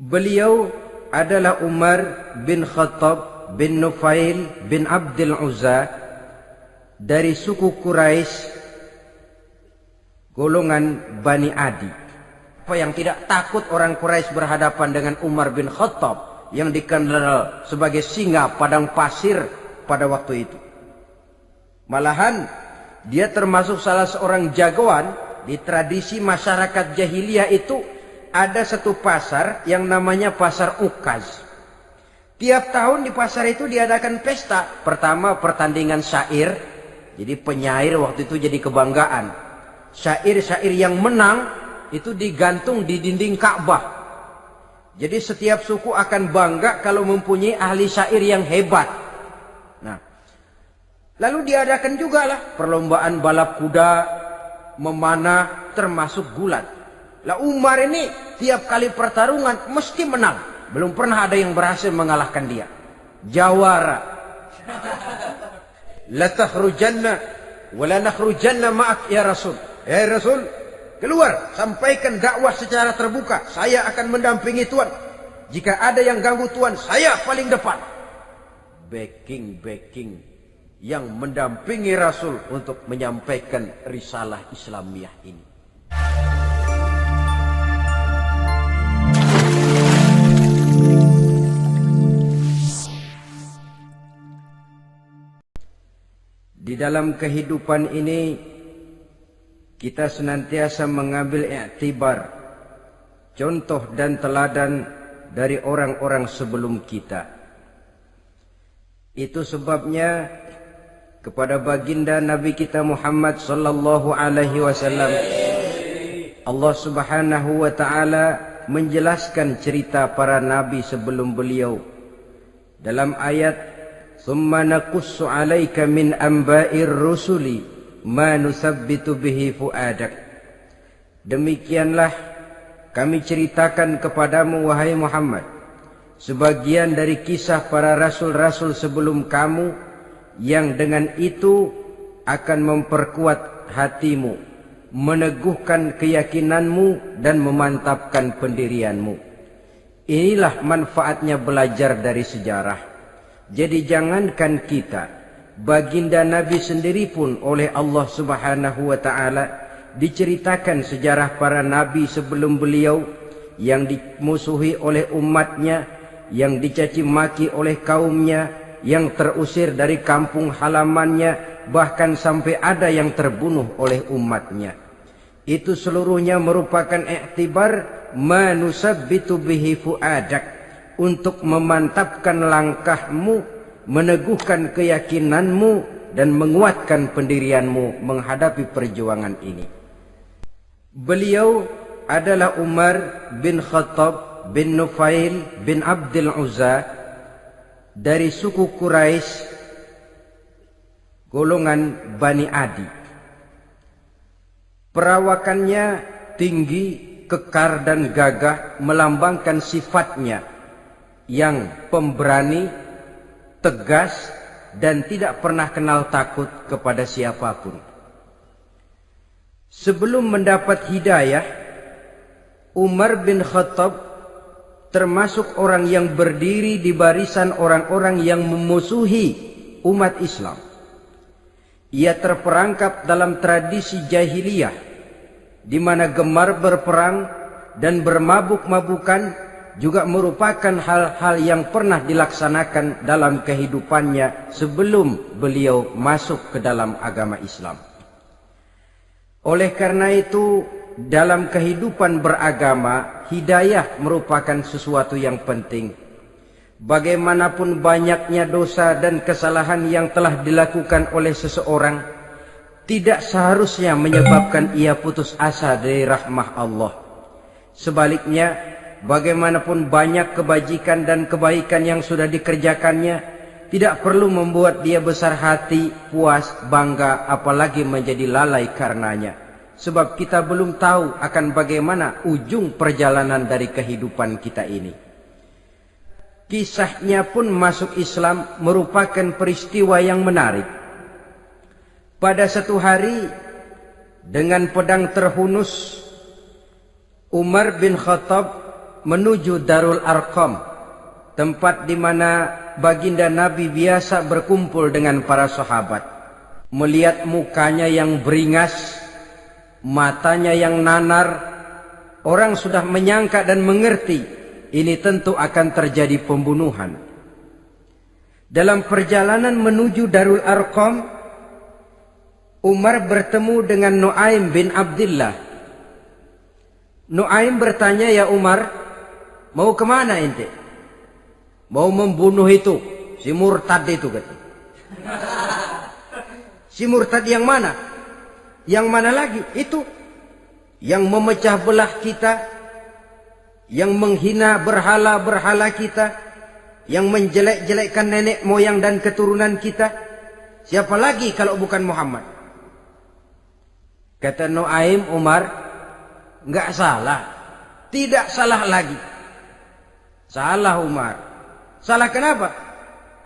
Beliau adalah Umar bin Khattab bin Nufail bin Abdul Uzza dari suku Quraisy golongan Bani Adi. Apa yang tidak takut orang Quraisy berhadapan dengan Umar bin Khattab yang dikenal sebagai singa padang pasir pada waktu itu. Malahan dia termasuk salah seorang jagoan di tradisi masyarakat jahiliyah. Itu ada satu pasar yang namanya pasar Ukaz. Tiap tahun di pasar itu diadakan pesta. Pertama pertandingan syair. Jadi penyair waktu itu jadi kebanggaan. Syair-syair yang menang itu digantung di dinding Ka'bah. Jadi setiap suku akan bangga kalau mempunyai ahli syair yang hebat. Nah, lalu diadakan juga lah perlombaan balap kuda, memanah, termasuk gulat. Lah Umar ini tiap kali pertarungan mesti menang. Belum pernah ada yang berhasil mengalahkan dia. Jawara. La takhrujanna wa la nakhrujanna ma'ak ya Rasul. Ya Rasul, keluar, sampaikan dakwah secara terbuka. Saya akan mendampingi Tuhan. Jika ada yang ganggu Tuhan, saya paling depan. Backing yang mendampingi Rasul untuk menyampaikan risalah Islamiyah ini. Di dalam kehidupan ini kita senantiasa mengambil iktibar, contoh dan teladan dari orang-orang sebelum kita. Itu sebabnya kepada baginda Nabi kita Muhammad sallallahu alaihi wasallam Allah Subhanahu wa taala menjelaskan cerita para nabi sebelum beliau dalam ayat "Tsumma naqussu 'alaika min anba'ir rusuli ma nusabbitu bihi fu'adak." Demikianlah kami ceritakan kepadamu wahai Muhammad sebagian dari kisah para rasul-rasul sebelum kamu yang dengan itu akan memperkuat hatimu, meneguhkan keyakinanmu dan memantapkan pendirianmu. Inilah manfaatnya belajar dari sejarah. Jadi jangankan kita, baginda Nabi sendiri pun oleh Allah Subhanahu wa taala diceritakan sejarah para nabi sebelum beliau yang dimusuhi oleh umatnya, yang dicaci maki oleh kaumnya, yang terusir dari kampung halamannya, bahkan sampai ada yang terbunuh oleh umatnya. Itu seluruhnya merupakan iktibar manusabbitu bihi fuadak, untuk memantapkan langkahmu, meneguhkan keyakinanmu dan menguatkan pendirianmu menghadapi perjuangan ini. Beliau adalah Umar bin Khattab bin Nufail bin Abdul Uzza dari suku Quraisy golongan Bani Adi. Perawakannya tinggi, kekar dan gagah, melambangkan sifatnya yang pemberani, tegas dan tidak pernah kenal takut kepada siapapun. Sebelum mendapat hidayah, Umar bin Khattab termasuk orang yang berdiri di barisan orang-orang yang memusuhi umat Islam. Ia terperangkap dalam tradisi jahiliyah di mana gemar berperang dan bermabuk-mabukan juga merupakan hal-hal yang pernah dilaksanakan dalam kehidupannya sebelum beliau masuk ke dalam agama Islam. Oleh karena itu, dalam kehidupan beragama, hidayah merupakan sesuatu yang penting. Bagaimanapun banyaknya dosa dan kesalahan yang telah dilakukan oleh seseorang, tidak seharusnya menyebabkan ia putus asa dari rahmah Allah. Sebaliknya, bagaimanapun banyak kebajikan dan kebaikan yang sudah dikerjakannya, tidak perlu membuat dia besar hati, puas, bangga, apalagi menjadi lalai karenanya. Sebab kita belum tahu akan bagaimana ujung perjalanan dari kehidupan kita ini. Kisahnya pun masuk Islam merupakan peristiwa yang menarik. Pada satu hari, dengan pedang terhunus, Umar bin Khattab menuju Darul Arqam, tempat di mana baginda Nabi biasa berkumpul dengan para sahabat. Melihat mukanya yang beringas, matanya yang nanar, orang sudah menyangka dan mengerti ini tentu akan terjadi pembunuhan. Dalam perjalanan menuju Darul Arqam, Umar bertemu dengan Nu'aim bin Abdullah. Nu'aim bertanya, "Ya Umar, mau kemana ente?" "Mau membunuh itu, si murtad itu," kata. "Si murtad yang mana?" "Yang mana lagi? Itu yang memecah belah kita, yang menghina berhala-berhala kita, yang menjelek-jelekkan nenek moyang dan keturunan kita. Siapa lagi kalau bukan Muhammad?" Kata Nu'aim, "Umar, enggak salah. Tidak salah lagi." "Salah Umar." "Salah kenapa?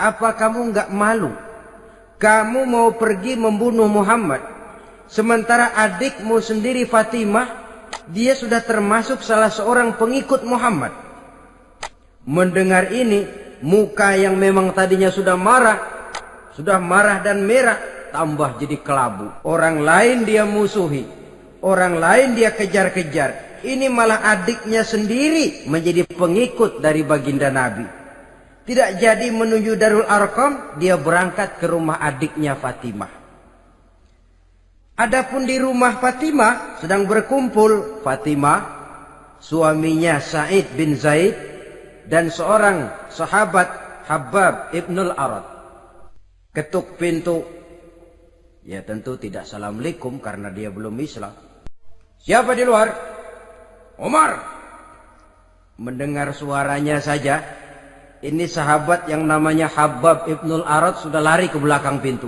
Apa kamu enggak malu? Kamu mau pergi membunuh Muhammad, sementara adikmu sendiri Fatimah, dia sudah termasuk salah seorang pengikut Muhammad." Mendengar ini, muka yang memang tadinya sudah marah dan merah, tambah jadi kelabu. Orang lain dia musuhi, orang lain dia kejar-kejar. Ini malah adiknya sendiri menjadi pengikut dari baginda Nabi. Tidak jadi menuju Darul Arqam, dia berangkat ke rumah adiknya Fatimah. Adapun di rumah Fatimah sedang berkumpul Fatimah, suaminya Sa'id bin Zaid, dan seorang sahabat Habbab ibnul Arad. Ketuk pintu. Ya tentu tidak assalamualaikum karena dia belum Islam. "Siapa di luar?" "Umar." Mendengar suaranya saja, ini sahabat yang namanya Habbab ibnul Arad sudah lari ke belakang pintu.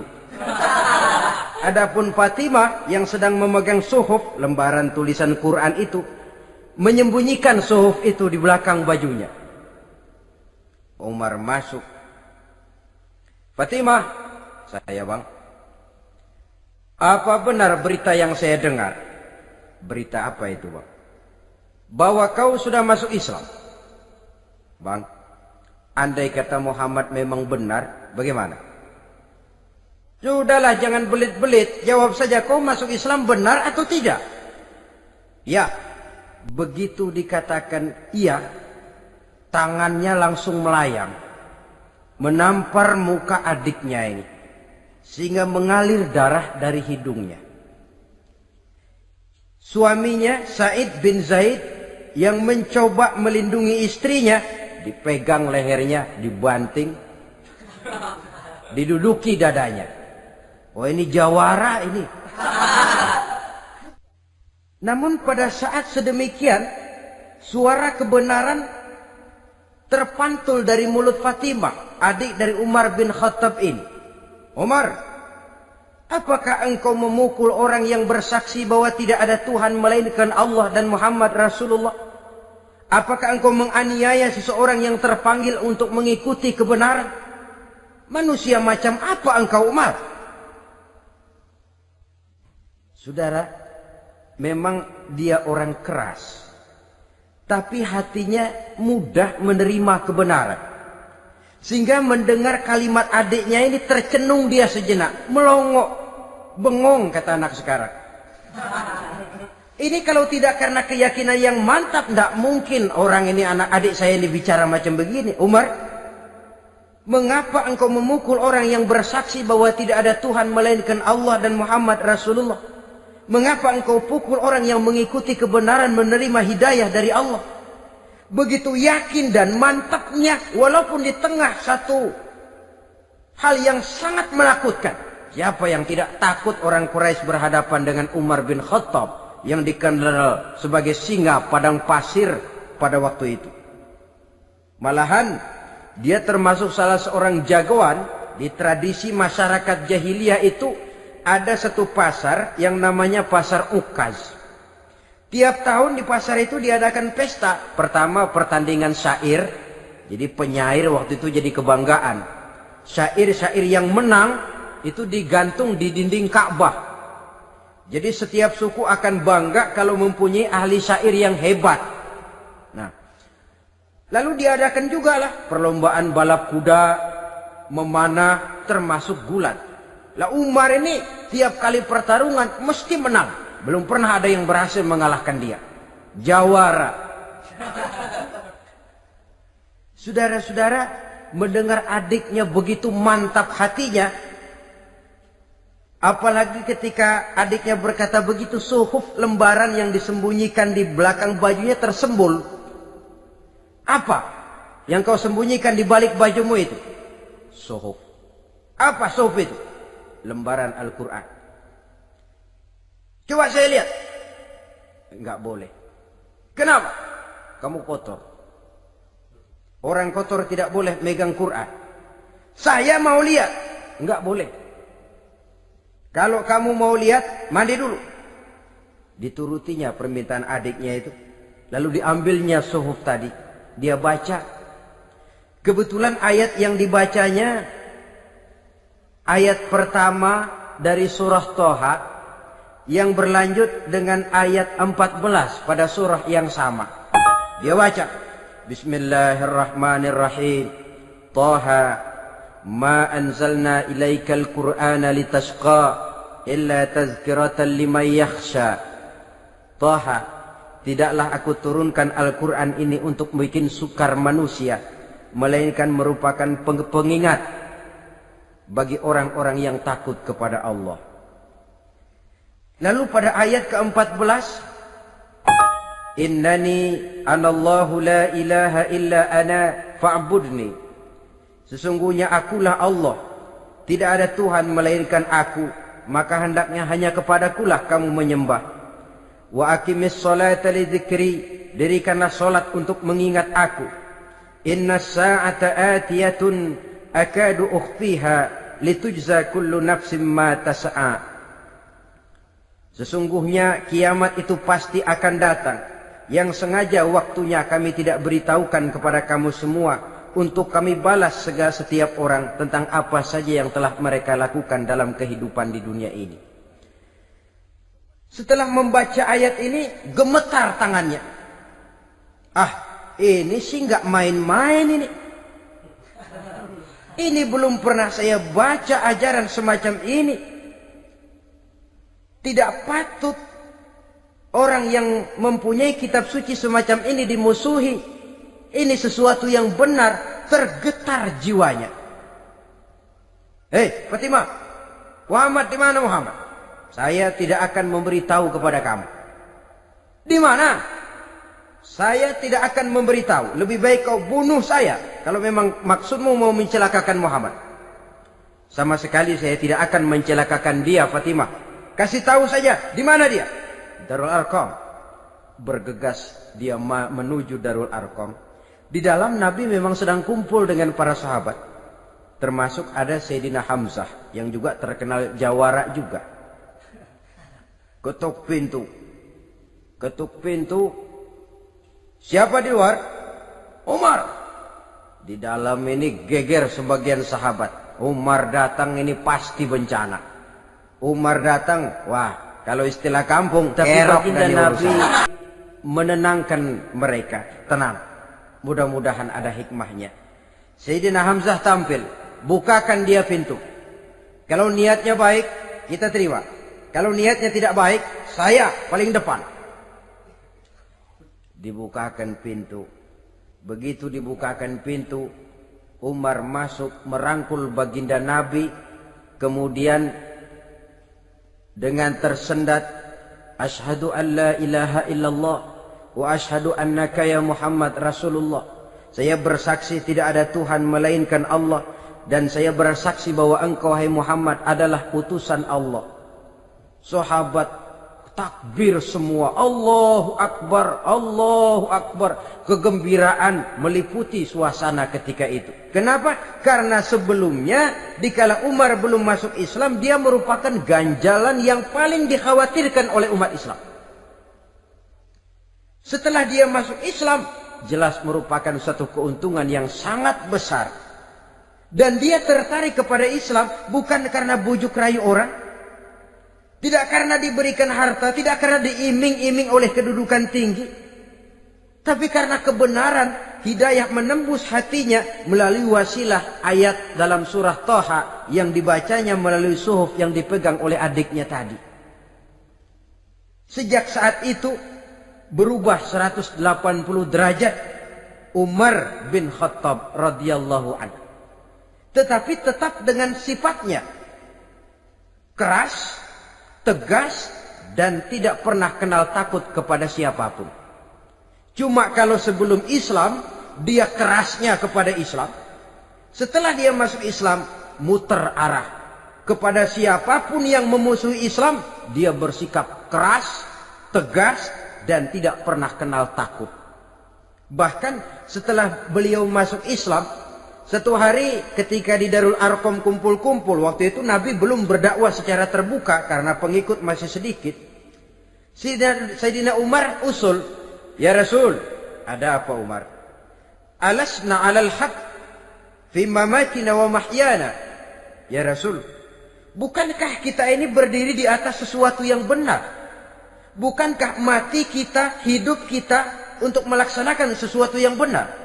Adapun Fatimah yang sedang memegang suhuf, lembaran tulisan Quran itu, menyembunyikan suhuf itu di belakang bajunya. Umar masuk. "Fatimah." "Saya bang." "Apa benar berita yang saya dengar?" "Berita apa itu bang?" "Bahwa kau sudah masuk Islam." "Bang, andai kata Muhammad memang benar, bagaimana?" "Sudahlah, jangan belit-belit. Jawab saja, kau masuk Islam benar atau tidak?" "Ya." Begitu dikatakan iya, tangannya langsung melayang, menampar muka adiknya ini, sehingga mengalir darah dari hidungnya. Suaminya Sa'id bin Zaid yang mencoba melindungi istrinya, dipegang lehernya, dibanting, diduduki dadanya. Oh, ini jawara ini. Namun pada saat sedemikian, suara kebenaran terpantul dari mulut Fatimah, adik dari Umar bin Khattab ini. "Umar, apakah engkau memukul orang yang bersaksi bahwa tidak ada Tuhan melainkan Allah dan Muhammad Rasulullah? Apakah engkau menganiaya seseorang yang terpanggil untuk mengikuti kebenaran? Manusia macam apa engkau, Umar?" Saudara, memang dia orang keras, tapi hatinya mudah menerima kebenaran. Sehingga mendengar kalimat adiknya ini tercenung dia sejenak, melongo, bengong kata anak sekarang. Ini kalau tidak karena keyakinan yang mantap, tidak mungkin orang ini, anak adik saya ini bicara macam begini. "Umar, mengapa engkau memukul orang yang bersaksi bahwa tidak ada Tuhan melainkan Allah dan Muhammad Rasulullah? Mengapa engkau pukul orang yang mengikuti kebenaran, menerima hidayah dari Allah?" Begitu yakin dan mantapnya, walaupun di tengah satu hal yang sangat menakutkan. Siapa yang tidak takut orang Quraisy berhadapan dengan Umar bin Khattab yang dikenal sebagai singa padang pasir pada waktu itu? Malahan dia termasuk salah seorang jagoan di tradisi masyarakat jahiliyah itu. Ada satu pasar yang namanya pasar Ukaz. Tiap tahun di pasar itu diadakan pesta. Pertama pertandingan syair. Jadi penyair waktu itu jadi kebanggaan. Syair-syair yang menang itu digantung di dinding Ka'bah. Jadi setiap suku akan bangga kalau mempunyai ahli syair yang hebat. Nah, Lalu diadakan juga lah perlombaan balap kuda, memanah, termasuk gulat. Lah Umar ini tiap kali pertarungan mesti menang. Belum pernah ada yang berhasil mengalahkan dia. Jawara. Saudara-saudara, mendengar adiknya begitu mantap hatinya, apalagi ketika adiknya berkata begitu, suhuf, lembaran yang disembunyikan di belakang bajunya tersembul. Apa yang kau sembunyikan di balik bajumu itu? Suhuf. Apa suhuf itu? Lembaran Al-Quran. Coba saya lihat. Enggak boleh. Kenapa? Kamu kotor. Orang kotor tidak boleh megang Quran. Saya mau lihat. Enggak boleh. Kalau kamu mau lihat, mandi dulu. Diturutinya permintaan adiknya itu. Lalu diambilnya suhuf tadi. Dia baca. Kebetulan ayat yang dibacanya ayat pertama dari surah Toha yang berlanjut dengan ayat 14 pada surah yang sama. Dia baca, Bismillahirrahmanirrahim. Toha ma anzalna ilaikal Qur'ana litashqa illa tazkiratan liman yakhsha. Toha, tidaklah aku turunkan Al-Quran ini untuk bikin sukar manusia, melainkan merupakan pengingat bagi orang-orang yang takut kepada Allah. Lalu pada ayat ke-14, Innani anallahu la ilaha illa ana fa'budni. Sesungguhnya akulah Allah, tidak ada Tuhan melainkan aku, maka hendaknya hanya kepadakulah kamu menyembah. Wa aqimis sholata li dzikri, dirikanlah salat untuk mengingat aku. Inna sa'ata atiyatun akadu ukhfiha litujza kullu nafsin ma tas'a. Sesungguhnya kiamat itu pasti akan datang, yang sengaja waktunya kami tidak beritahukan kepada kamu semua, untuk kami balas setiap orang tentang apa saja yang telah mereka lakukan dalam kehidupan di dunia ini. Setelah membaca ayat ini, gemetar tangannya. Ah, ini sih nggak main-main ini. Ini belum pernah saya baca ajaran semacam ini. Tidak patut orang yang mempunyai kitab suci semacam ini dimusuhi. Ini sesuatu yang benar, tergetar jiwanya. Hei, Fatimah, Muhammad di mana Muhammad? Saya tidak akan memberitahu kepada kamu. Di mana? Saya tidak akan memberitahu. Lebih baik kau bunuh saya kalau memang maksudmu mau mencelakakan Muhammad. Sama sekali saya tidak akan mencelakakan dia, Fatimah. Kasih tahu saja, di mana dia? Darul Arqam. Bergegas dia menuju Darul Arqam. Di dalam Nabi memang sedang kumpul dengan para sahabat. Termasuk ada Sayyidina Hamzah yang juga terkenal jawara juga. Ketuk pintu. Ketuk pintu. Siapa di luar? Umar. Di dalam ini geger sebagian sahabat. Umar datang ini pasti bencana. Umar datang, wah, kalau istilah kampung, tapi baginda Nabi menenangkan mereka. Tenang. Mudah-mudahan ada hikmahnya. Sayyidina Hamzah tampil. Bukakan dia pintu. Kalau niatnya baik, kita terima. Kalau niatnya tidak baik, saya paling depan. Dibukakan pintu. Begitu dibukakan pintu, Umar masuk merangkul baginda Nabi. Kemudian dengan tersendat, Ashhadu an la ilaha illallah wa ashhadu annaka ya Muhammad Rasulullah. Saya bersaksi tidak ada Tuhan melainkan Allah, dan saya bersaksi bahwa engkau hai Muhammad adalah utusan Allah. Sahabat takbir semua, Allahu Akbar, Allahu Akbar. Kegembiraan meliputi suasana ketika itu. Kenapa? Karena sebelumnya dikala Umar belum masuk Islam, dia merupakan ganjalan yang paling dikhawatirkan oleh umat Islam. Setelah dia masuk Islam, jelas merupakan satu keuntungan yang sangat besar. Dan dia tertarik kepada Islam bukan karena bujuk rayu orang, tidak karena diberikan harta, tidak karena diiming-iming oleh kedudukan tinggi, tapi karena kebenaran hidayah menembus hatinya melalui wasilah ayat dalam surah Thaha yang dibacanya melalui suhuf yang dipegang oleh adiknya tadi. Sejak saat itu berubah 180 derajat Umar bin Khattab radhiyallahu anhu. Tetapi tetap dengan sifatnya keras, tegas, dan tidak pernah kenal takut kepada siapapun. Cuma kalau sebelum Islam, dia kerasnya kepada Islam. Setelah dia masuk Islam, muter arah. Kepada siapapun yang memusuhi Islam, dia bersikap keras, tegas, dan tidak pernah kenal takut. Bahkan setelah beliau masuk Islam, satu hari ketika di Darul Arqam kumpul-kumpul, waktu itu Nabi belum berdakwah secara terbuka karena pengikut masih sedikit. Sayyidina Umar usul, "Ya Rasul, ada apa Umar? Alasna 'alal haq fi mamatina wa mahyana." Ya Rasul, bukankah kita ini berdiri di atas sesuatu yang benar? Bukankah mati kita, hidup kita untuk melaksanakan sesuatu yang benar?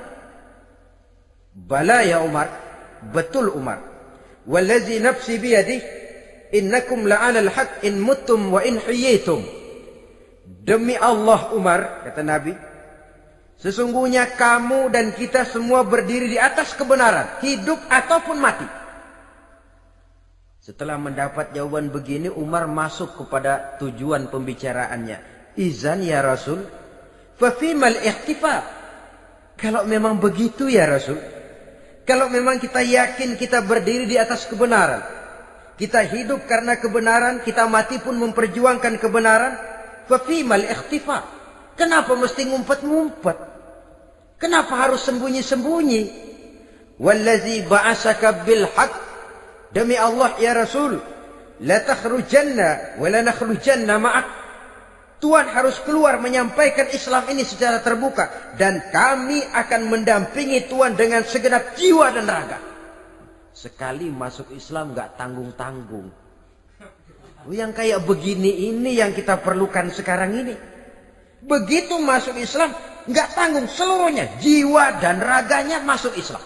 Bala ya Umar, betul Umar. Wallazi nafsi biyadih, innakum la'alal haq in muttum wa in huyitum. Demi Allah Umar, kata Nabi, sesungguhnya kamu dan kita semua berdiri di atas kebenaran, hidup ataupun mati. Setelah mendapat jawaban begini, Umar masuk kepada tujuan pembicaraannya. Izan ya Rasul, fafimal ihtifal. Kalau memang begitu ya Rasul, kalau memang kita yakin kita berdiri di atas kebenaran, kita hidup karena kebenaran, kita mati pun memperjuangkan kebenaran, fafimal ihtifal. Kenapa mesti ngumpet-ngumpet? Kenapa harus sembunyi-sembunyi? Wallazi ba'asaka bil haqq, demi Allah ya Rasul, la takhrujanna wa la nakhrujanna ma'ak. Tuhan harus keluar menyampaikan Islam ini secara terbuka, dan kami akan mendampingi Tuhan dengan segenap jiwa dan raga. Sekali masuk Islam gak tanggung-tanggung. Yang kayak begini ini yang kita perlukan sekarang ini. Begitu masuk Islam gak tanggung seluruhnya, jiwa dan raganya masuk Islam.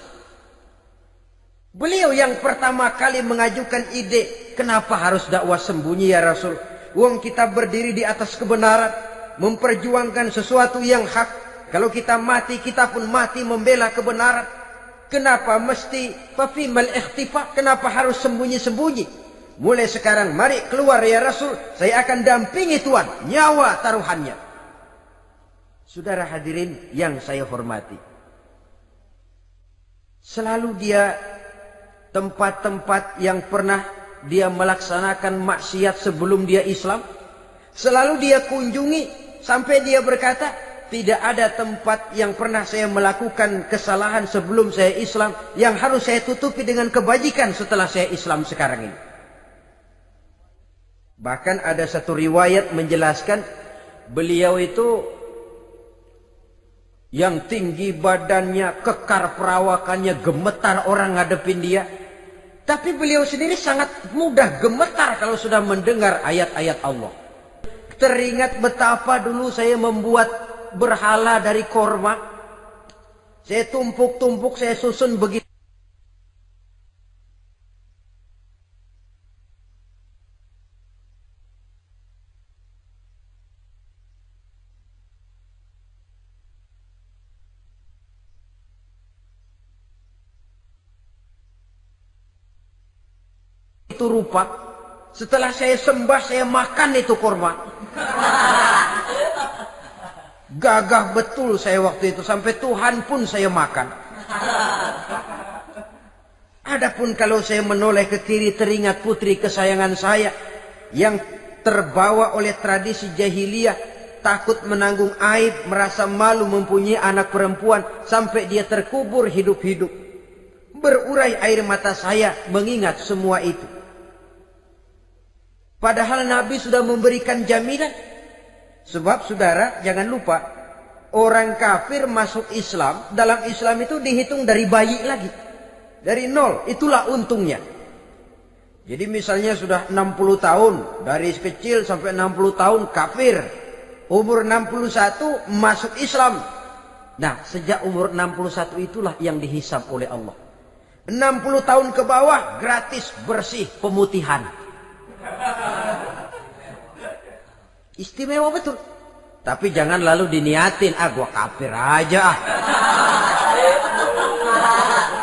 Beliau yang pertama kali mengajukan ide, kenapa harus dakwah sembunyi ya Rasul? Wong kita berdiri di atas kebenaran, memperjuangkan sesuatu yang hak. Kalau kita mati, kita pun mati membela kebenaran. Kenapa mesti fafimal ikhtifa? Kenapa harus sembunyi-sembunyi? Mulai sekarang mari keluar ya Rasul, saya akan dampingi Tuhan, nyawa taruhannya. Saudara hadirin yang saya hormati, selalu dia tempat-tempat yang pernah dia melaksanakan maksiat sebelum dia Islam, selalu dia kunjungi sampai dia berkata, tidak ada tempat yang pernah saya melakukan kesalahan sebelum saya Islam yang harus saya tutupi dengan kebajikan setelah saya Islam sekarang ini. Bahkan ada satu riwayat menjelaskan beliau itu yang tinggi badannya, kekar perawakannya, gemetar orang ngadepin dia. Tapi beliau sendiri sangat mudah gemetar kalau sudah mendengar ayat-ayat Allah. Teringat betapa dulu saya membuat berhala dari korma. Saya tumpuk-tumpuk, saya susun begitu. Itu rupa. Setelah saya sembah, saya makan itu korma. Gagah betul saya waktu itu, sampai Tuhan pun saya makan. Adapun kalau saya menoleh ke kiri, teringat putri kesayangan saya yang terbawa oleh tradisi jahiliyah, takut menanggung aib, merasa malu mempunyai anak perempuan, sampai dia terkubur hidup-hidup. Berurai air mata saya mengingat semua itu. Padahal Nabi sudah memberikan jaminan. Sebab saudara jangan lupa, orang kafir masuk Islam, dalam Islam itu dihitung dari bayi lagi, dari nol. Itulah untungnya. Jadi misalnya sudah 60 tahun, dari kecil sampai 60 tahun kafir, umur 61 masuk Islam, Nah, sejak umur 61 itulah yang dihisab oleh Allah. 60 tahun ke bawah gratis bersih pemutihan. Istimewa betul. Tapi jangan lalu diniatin, gua kafir aja ah.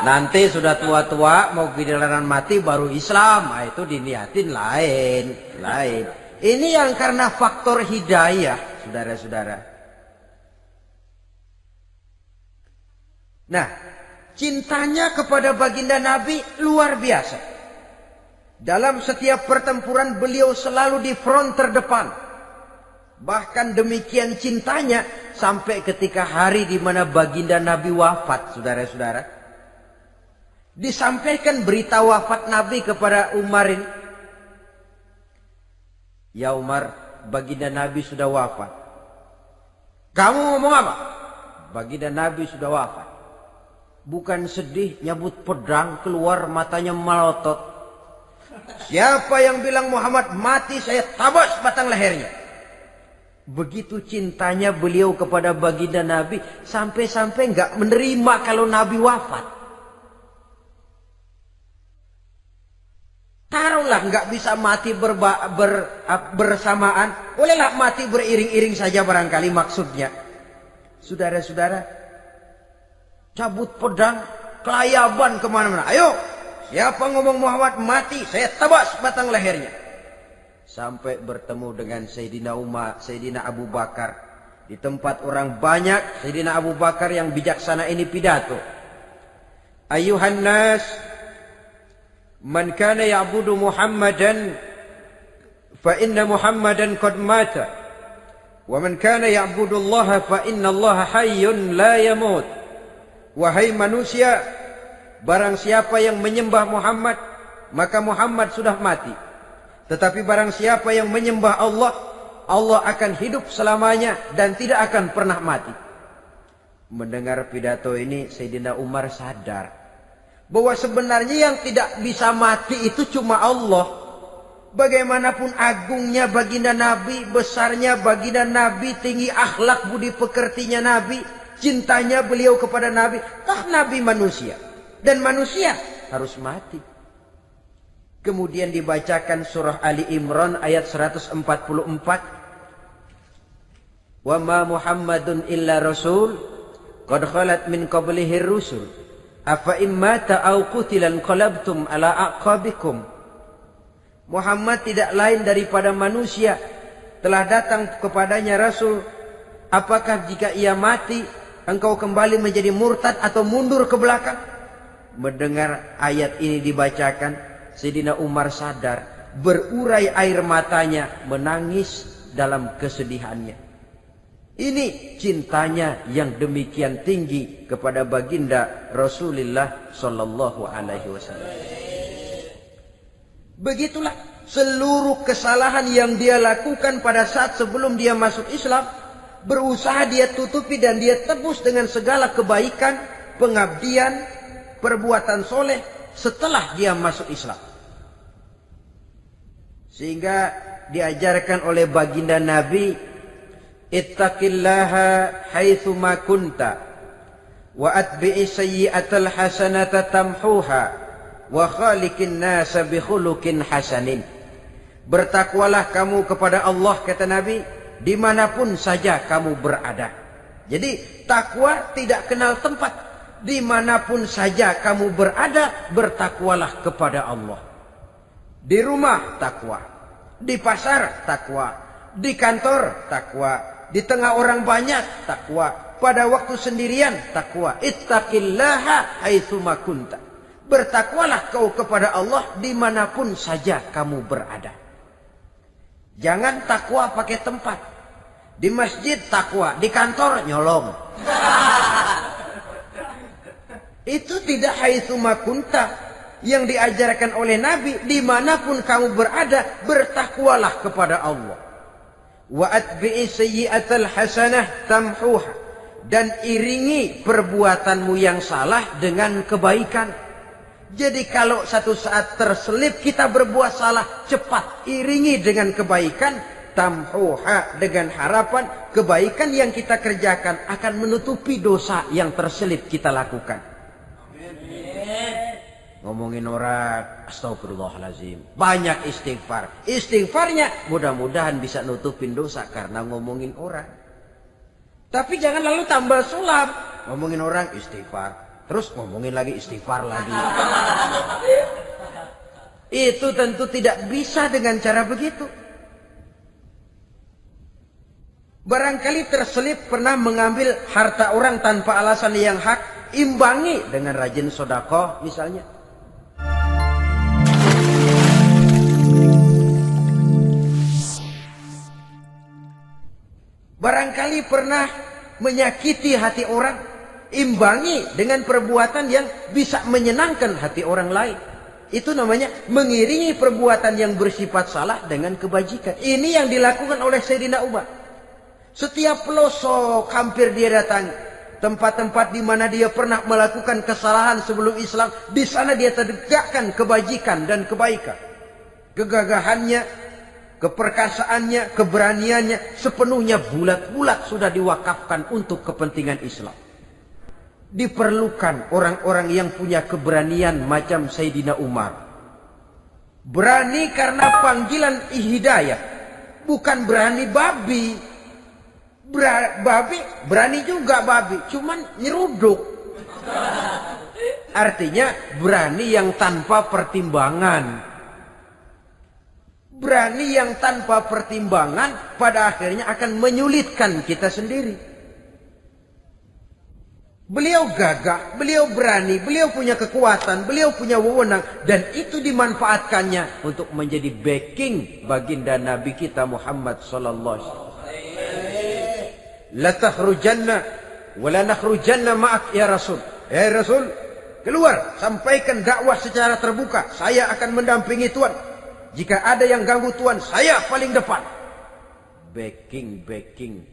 Nanti sudah tua-tua mau giliran mati baru Islam. Nah, itu diniatin lain. Ini yang karena faktor hidayah, saudara-saudara. Nah, cintanya kepada baginda Nabi luar biasa. Dalam setiap pertempuran beliau selalu di front terdepan. Bahkan demikian cintanya sampai ketika hari di mana baginda Nabi wafat, saudara-saudara. Disampaikan berita wafat Nabi kepada Umar ini. Ya Umar, baginda Nabi sudah wafat. Kamu ngomong apa? Baginda Nabi sudah wafat. Bukan sedih, nyabut pedang, keluar matanya melotot. Siapa yang bilang Muhammad mati, saya tabas batang lehernya. Begitu cintanya beliau kepada baginda Nabi, sampai-sampai nggak menerima kalau Nabi wafat. Taruhlah nggak bisa mati bersamaan, bolehlah mati beriring-iring saja barangkali maksudnya. Saudara-saudara, cabut pedang, kelayaban kemana-mana. Ayo, siapa ngomong Muhammad mati, saya tabas batang lehernya. Sampai bertemu dengan Sayyidina Umar, Sayyidina Abu Bakar. Di tempat orang banyak, Sayyidina Abu Bakar yang bijaksana ini pidato. Ayuhan nas, man kana ya'budu Muhammadan, fa inna Muhammadan qad mata. Wa man kana ya'budu Allah, fa inna Allah hayyun la yamut. Wahai manusia, barang siapa yang menyembah Muhammad, maka Muhammad sudah mati. Tetapi barang siapa yang menyembah Allah, Allah akan hidup selamanya dan tidak akan pernah mati. Mendengar pidato ini, Sayyidina Umar sadar bahwa sebenarnya yang tidak bisa mati itu cuma Allah. Bagaimanapun agungnya baginda Nabi, besarnya baginda Nabi, tinggi akhlak budi pekertinya Nabi, cintanya beliau kepada Nabi, toh Nabi manusia dan manusia harus mati. Kemudian dibacakan surah Ali Imran ayat 144. Wa ma Muhammadun illa rasul qad khalat min qablihi rusul afa immata aw qutilan qalabtum ala aqabikum. Muhammad tidak lain daripada manusia, telah datang kepadanya rasul. Apakah jika ia mati engkau kembali menjadi murtad atau mundur ke belakang? Mendengar ayat ini dibacakan, Sayyidina Umar sadar, berurai air matanya, menangis dalam kesedihannya. Ini cintanya yang demikian tinggi kepada baginda Rasulullah sallallahu alaihi wasallam. Begitulah seluruh kesalahan yang dia lakukan pada saat sebelum dia masuk Islam, berusaha dia tutupi dan dia tebus dengan segala kebaikan, pengabdian, perbuatan soleh setelah dia masuk Islam. Sehingga diajarkan oleh baginda Nabi, ittaqillaha haitsu ma kunta wa atbi'i sayyi'atal hasanata tamhuha wa khaliqin nasa bi khuluqin hasanin. Bertakwalah kamu kepada Allah, kata Nabi, dimanapun saja kamu berada. Jadi takwa tidak kenal tempat. Dimanapun saja kamu berada, bertakwalah kepada Allah. Di rumah takwa, di pasar takwa, di kantor takwa, di tengah orang banyak takwa, pada waktu sendirian takwa. Ittaqillaha haitsu ma kunta. Bertakwalah kau kepada Allah dimanapun saja kamu berada. Jangan takwa pakai tempat. Di masjid takwa, di kantor nyolong. Itu tidak haitsu ma kunta. Yang diajarkan oleh Nabi, dimanapun kamu berada, bertakwalah kepada Allah. Wa atbi'i sayyi'atal hasanah tamhuha. Dan iringi perbuatanmu yang salah dengan kebaikan. Jadi kalau satu saat terselip kita berbuat salah, cepat iringi dengan kebaikan. tamhuha, dengan harapan kebaikan yang kita kerjakan akan menutupi dosa yang terselip kita lakukan. Ngomongin orang, astagfirullahalazim, banyak istighfar. Istighfarnya mudah-mudahan bisa nutupin dosa karena ngomongin orang. Tapi jangan lalu tambah sulap, ngomongin orang istighfar, terus ngomongin lagi istighfar lagi. Itu tentu tidak bisa dengan cara begitu. Barangkali terselip pernah mengambil harta orang tanpa alasan yang hak, imbangi dengan rajin sedekah misalnya. Barangkali pernah menyakiti hati orang, imbangi dengan perbuatan yang bisa menyenangkan hati orang lain. Itu namanya mengiringi perbuatan yang bersifat salah dengan kebajikan. Ini yang dilakukan oleh Sayyidina Umar. Setiap pelosok hampir dia datangi. Tempat-tempat di mana dia pernah melakukan kesalahan sebelum Islam, di sana dia tegakkan kebajikan dan kebaikan. Kegagahannya, keperkasaannya, keberaniannya sepenuhnya bulat-bulat sudah diwakafkan untuk kepentingan Islam. Diperlukan orang-orang yang punya keberanian macam Sayyidina Umar. Berani karena panggilan hidayah, bukan berani babi. Babi berani juga babi, cuman nyeruduk. Artinya berani yang tanpa pertimbangan. Berani yang tanpa pertimbangan pada akhirnya akan menyulitkan kita sendiri. Beliau gagah, beliau berani, beliau punya kekuatan, beliau punya wewenang, dan itu dimanfaatkannya untuk menjadi backing baginda Nabi kita Muhammad sallallahu alaihi wasallam. La takhrujanna wa la nakhrujanna ma'ak ya Rasul. Ya Rasul, keluar, sampaikan dakwah secara terbuka. Saya akan mendampingi Tuhan. Jika ada yang ganggu Tuhan, saya paling depan. Backing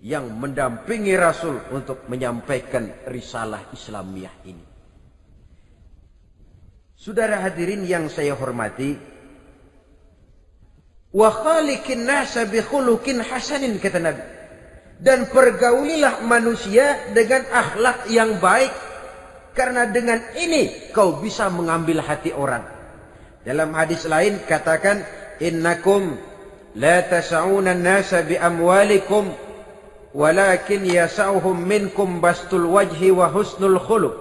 yang mendampingi Rasul untuk menyampaikan risalah Islamiyah ini. Saudara hadirin yang saya hormati, wa khaliqin nasa bi khuluqin hasanin, kata Nabi, dan pergaulilah manusia dengan akhlak yang baik, karena dengan ini kau bisa mengambil hati orang. Dalam hadis lain katakan, innakum la tas'una an-nasa bi amwalikum walakin yas'uhum minkum bastul wajhi wa husnul khuluq.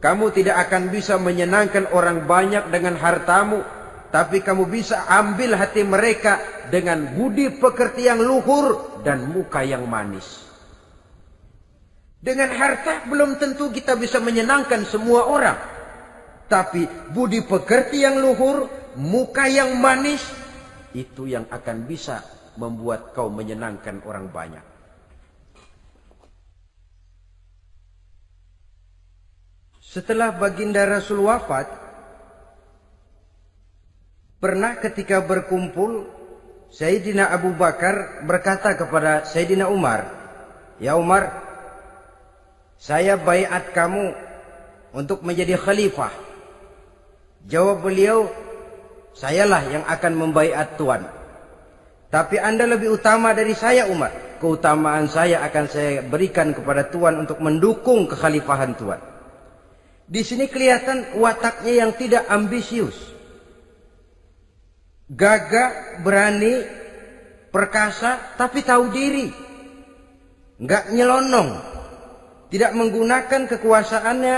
Kamu tidak akan bisa menyenangkan orang banyak dengan hartamu, tapi kamu bisa ambil hati mereka dengan budi pekerti yang luhur dan muka yang manis. Dengan harta belum tentu kita bisa menyenangkan semua orang, tapi budi pekerti yang luhur, muka yang manis, itu yang akan bisa membuat kau menyenangkan orang banyak. Setelah baginda Rasul wafat, pernah ketika berkumpul, Sayyidina Abu Bakar berkata kepada Sayyidina Umar, "Ya Umar, saya baiat kamu untuk menjadi khalifah." Jawab beliau, "Sayalah yang akan membaiat Tuan. Tapi Anda lebih utama dari saya Umar. Keutamaan saya akan saya berikan kepada Tuan untuk mendukung kekhalifahan Tuan." Di sini kelihatan wataknya yang tidak ambisius. Gagah, berani, perkasa, tapi tahu diri. Enggak nyelonong. Tidak menggunakan kekuasaannya,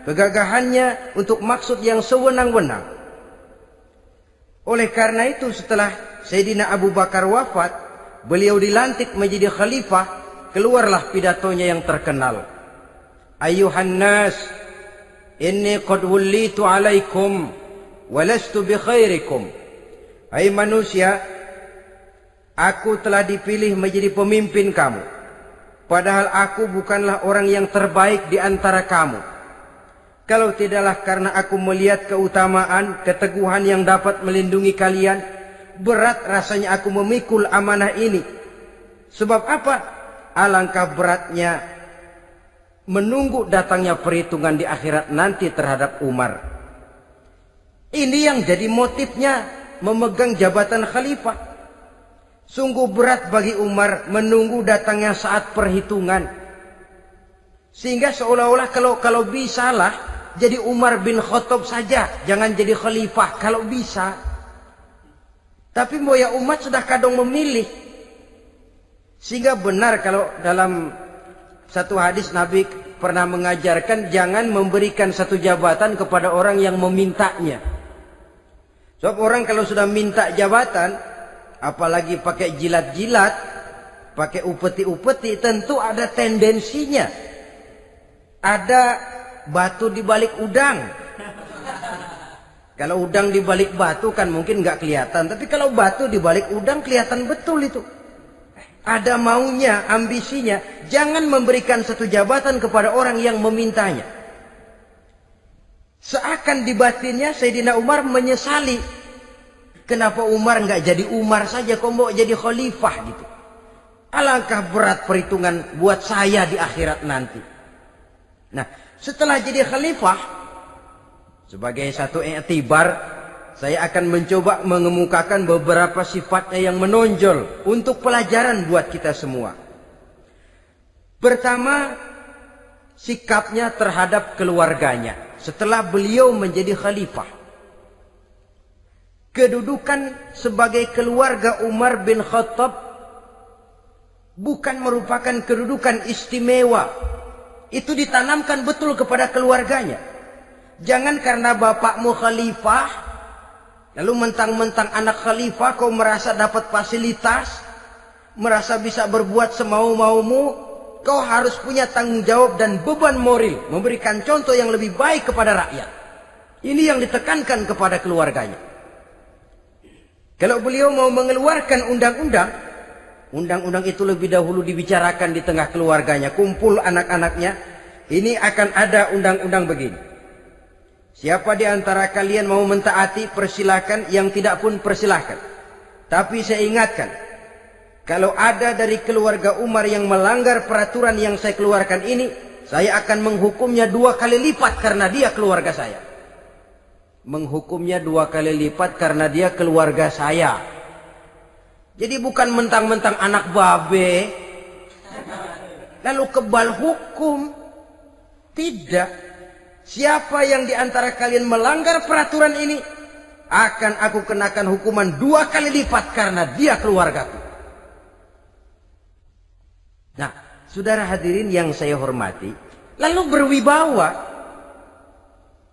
kegagahannya untuk maksud yang sewenang-wenang. Oleh karena itu setelah Sayyidina Abu Bakar wafat, beliau dilantik menjadi khalifah, keluarlah pidatonya yang terkenal. Ayuhan nas, inni qad wullitu alaikum walastu bi khairikum. Hai manusia, aku telah dipilih menjadi pemimpin kamu, padahal aku bukanlah orang yang terbaik di antara kamu. Kalau tidaklah karena aku melihat keutamaan, keteguhan yang dapat melindungi kalian, berat rasanya aku memikul amanah ini. Sebab apa? Alangkah beratnya menunggu datangnya perhitungan di akhirat nanti terhadap Umar. Ini yang jadi motifnya memegang jabatan khalifah. Sungguh berat bagi Umar menunggu datangnya saat perhitungan. Sehingga seolah-olah kalau bisalah jadi Umar bin Khattab saja, jangan jadi khalifah kalau bisa. Tapi moya umat sudah kadang memilih. Sehingga benar kalau dalam satu hadis Nabi pernah mengajarkan jangan memberikan satu jabatan kepada orang yang memintanya. Sebab orang kalau sudah minta jabatan, apalagi pakai jilat-jilat, pakai upeti-upeti, tentu ada tendensinya. Ada batu di balik udang. Kalau udang di balik batu kan mungkin nggak kelihatan, tapi kalau batu di balik udang kelihatan betul itu. Ada maunya, ambisinya. Jangan memberikan satu jabatan kepada orang yang memintanya. Seakan di batinnya Sayyidina Umar menyesali. Kenapa Umar nggak jadi Umar saja, kok mau jadi khalifah gitu. Alangkah berat perhitungan buat saya di akhirat nanti. Nah, setelah jadi khalifah, sebagai satu i'tibar, saya akan mencoba mengemukakan beberapa sifatnya yang menonjol untuk pelajaran buat kita semua. Pertama, sikapnya terhadap keluarganya setelah beliau menjadi khalifah. Kedudukan sebagai keluarga Umar bin Khattab bukan merupakan kedudukan istimewa. Itu ditanamkan betul kepada keluarganya. Jangan karena bapakmu khalifah, lalu mentang-mentang anak khalifah kau merasa dapat fasilitas, merasa bisa berbuat semau-maumu, kau harus punya tanggung jawab dan beban moral, memberikan contoh yang lebih baik kepada rakyat. Ini yang ditekankan kepada keluarganya. Kalau beliau mau mengeluarkan undang-undang, undang-undang itu lebih dahulu dibicarakan di tengah keluarganya, kumpul anak-anaknya, ini akan ada undang-undang begini. Siapa di antara kalian mau mentaati, persilakan, yang tidak pun persilakan. Tapi saya ingatkan, kalau ada dari keluarga Umar yang melanggar peraturan yang saya keluarkan ini, saya akan menghukumnya 2 kali lipat karena dia keluarga saya. Menghukumnya 2 kali lipat karena dia keluarga saya. Jadi bukan mentang-mentang anak babe, lalu kebal hukum. Tidak. Siapa yang di antara kalian melanggar peraturan ini, akan aku kenakan hukuman 2 kali lipat karena dia keluargaku. Nah, saudara hadirin yang saya hormati, lalu berwibawa,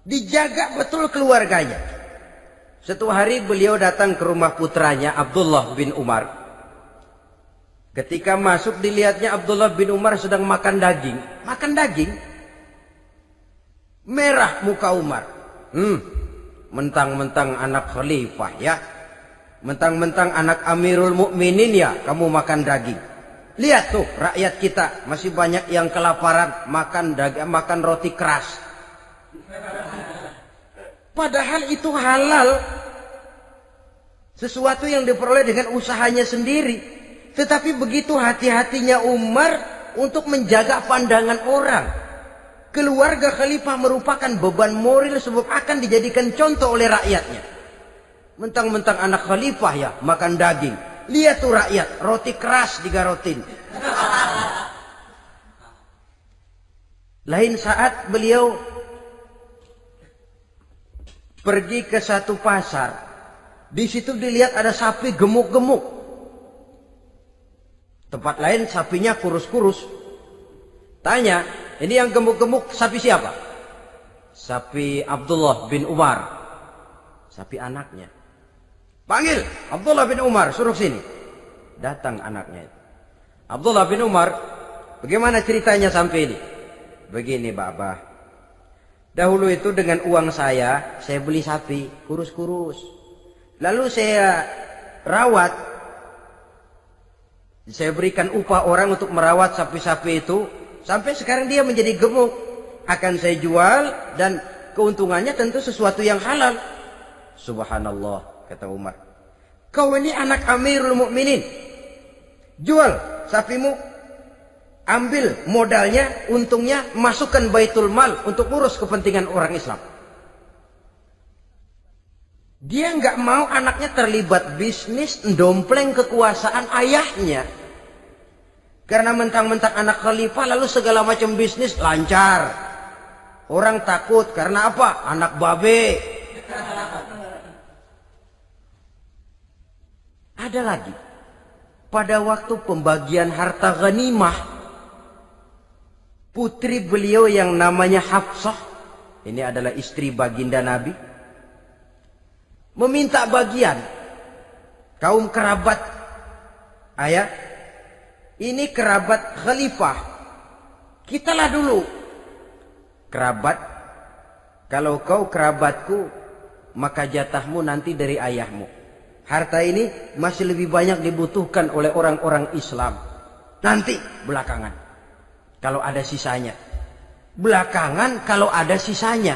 dijaga betul keluarganya. Satu hari beliau datang ke rumah putranya Abdullah bin Umar. Ketika masuk dilihatnya Abdullah bin Umar sedang makan daging. Makan daging. Merah muka Umar. Mentang-mentang anak khalifah ya. Mentang-mentang anak Amirul Mukminin ya, kamu makan daging. Lihat tuh rakyat kita masih banyak yang kelaparan, makan daging, makan roti keras. Padahal itu halal. Sesuatu yang diperoleh dengan usahanya sendiri. Tetapi begitu hati-hatinya Umar untuk menjaga pandangan orang. Keluarga khalifah merupakan beban moral sebab akan dijadikan contoh oleh rakyatnya. Mentang-mentang anak khalifah ya makan daging. Lihat tuh rakyat, roti keras digarotin. Lain saat beliau pergi ke satu pasar. Di situ dilihat ada sapi gemuk-gemuk. Tempat lain sapinya kurus-kurus. Tanya, ini yang gemuk-gemuk sapi siapa? Sapi Abdullah bin Umar. Sapi anaknya. Panggil Abdullah bin Umar, suruh sini. Datang anaknya itu. Abdullah bin Umar, bagaimana ceritanya sampai ini? Begini, Bapak. Dahulu itu dengan uang saya beli sapi kurus-kurus. Lalu saya rawat. Saya berikan upah orang untuk merawat sapi-sapi itu. Sampai sekarang dia menjadi gemuk. Akan saya jual dan keuntungannya tentu sesuatu yang halal. Subhanallah, kata Umar. Kau ini anak Amirul Mukminin. Jual sapimu. Ambil modalnya, untungnya, masukkan Baitul Mal untuk urus kepentingan orang Islam. Dia nggak mau anaknya terlibat bisnis, ndompleng kekuasaan ayahnya. Karena mentang-mentang anak khalifah lalu segala macam bisnis lancar. Orang takut karena apa? Anak babe. Ada lagi. Pada waktu pembagian harta ghanimah, putri beliau yang namanya Hafsah, ini adalah istri baginda Nabi, meminta bagian. Kaum kerabat ayah, ini kerabat khalifah, kitalah dulu kerabat. Kalau kau kerabatku, maka jatahmu nanti dari ayahmu. Harta ini masih lebih banyak dibutuhkan oleh orang-orang Islam. Nanti belakangan kalau ada sisanya. Belakangan kalau ada sisanya.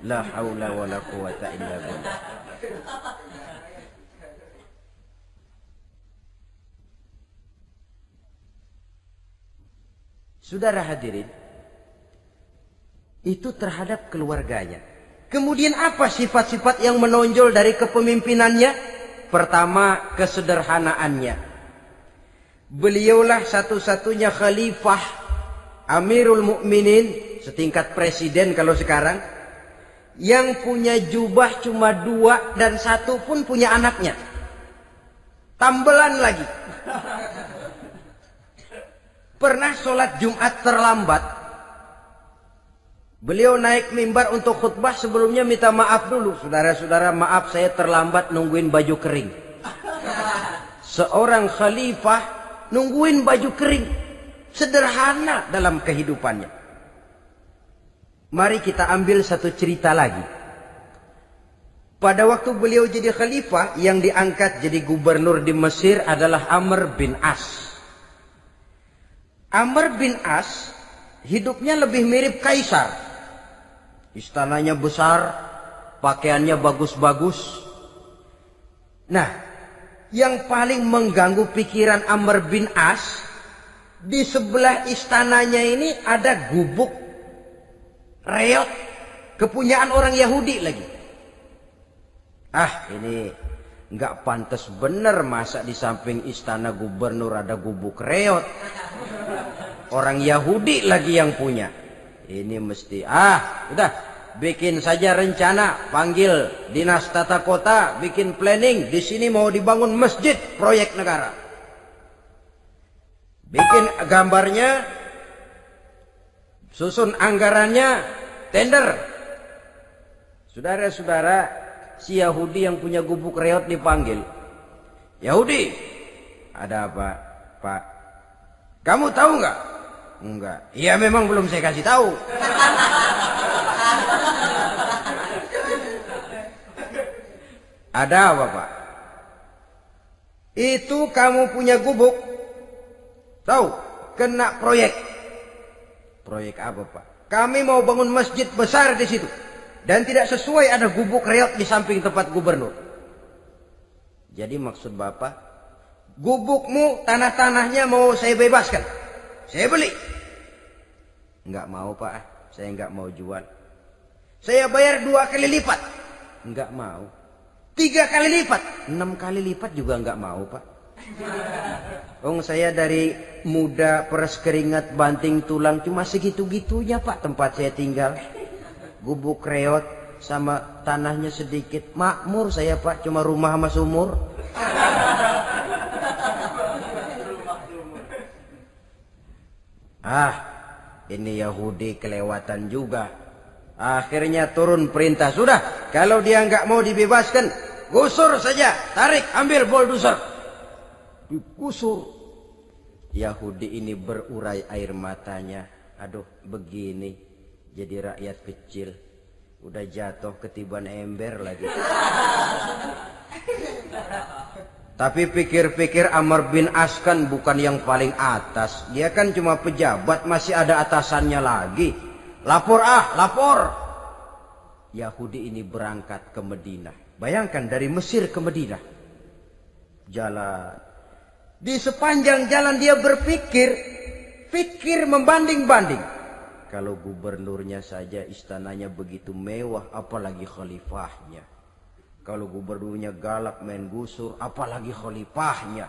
La haula wala quwata illa billah. Saudara hadirin, itu terhadap keluarganya. Kemudian apa sifat-sifat yang menonjol dari kepemimpinannya? Pertama, kesederhanaannya. Beliaulah satu-satunya khalifah, Amirul Mukminin, setingkat presiden kalau sekarang, yang punya jubah cuma 2 dan 1 pun punya anaknya. Tambelan lagi. Pernah sholat Jumat terlambat. Beliau naik mimbar untuk khutbah, sebelumnya minta maaf dulu. Saudara-saudara, maaf saya terlambat nungguin baju kering. Seorang khalifah nungguin baju kering. Sederhana dalam kehidupannya. Mari kita ambil satu cerita lagi. Pada waktu beliau jadi khalifah, yang diangkat jadi gubernur di Mesir adalah Amr bin As. Amr bin As hidupnya lebih mirip kaisar. Istananya besar, pakaiannya bagus-bagus. Nah, yang paling mengganggu pikiran Amr bin As, di sebelah istananya ini ada gubuk reot, kepunyaan orang Yahudi lagi. Ah, ini nggak pantas bener, masa di samping istana gubernur ada gubuk reot. Orang Yahudi lagi yang punya. Ini mesti, udah, bikin saja rencana, panggil dinas tata kota, bikin planning. Di sini mau dibangun masjid, proyek negara. Bikin gambarnya, susun anggarannya, tender. Saudara-saudara, si Yahudi yang punya gubuk reot dipanggil. Yahudi, ada apa, Pak? Kamu tahu nggak? Enggak. Iya, memang belum saya kasih tahu. Ada apa, Pak? Itu kamu punya gubuk. Tahu? Kena proyek. Proyek apa, Pak? Kami mau bangun masjid besar di situ. Dan tidak sesuai ada gubuk reot di samping tempat gubernur. Jadi maksud Bapak, gubukmu, tanah-tanahnya mau saya bebaskan. Saya beli. Enggak mau, Pak. Saya enggak mau jual. Saya bayar 2 kali lipat. Enggak mau. 3 kali lipat. 6 kali lipat juga enggak mau, Pak. Saya dari muda peres keringat banting tulang cuma segitu-gitunya, Pak, tempat saya tinggal. Gubuk reot sama tanahnya sedikit. Makmur saya, Pak, cuma rumah sama sumur. Ini Yahudi kelewatan juga. Akhirnya turun perintah, sudah, kalau dia nggak mau dibebaskan, gusur saja, tarik, ambil bulldozer. Digusur. Yahudi ini berurai air matanya. Aduh, begini jadi rakyat kecil, udah jatuh ketiban ember lagi. Tapi pikir-pikir Amr bin As kan bukan yang paling atas. Dia kan cuma pejabat, masih ada atasannya lagi. Lapor, lapor. Yahudi ini berangkat ke Madinah. Bayangkan dari Mesir ke Madinah. Jalan. Di sepanjang jalan dia berpikir. Pikir membanding-banding. Kalau gubernurnya saja istananya begitu mewah, apalagi khalifahnya. Kalau gubernurnya galak main gusur, apalagi khalifahnya.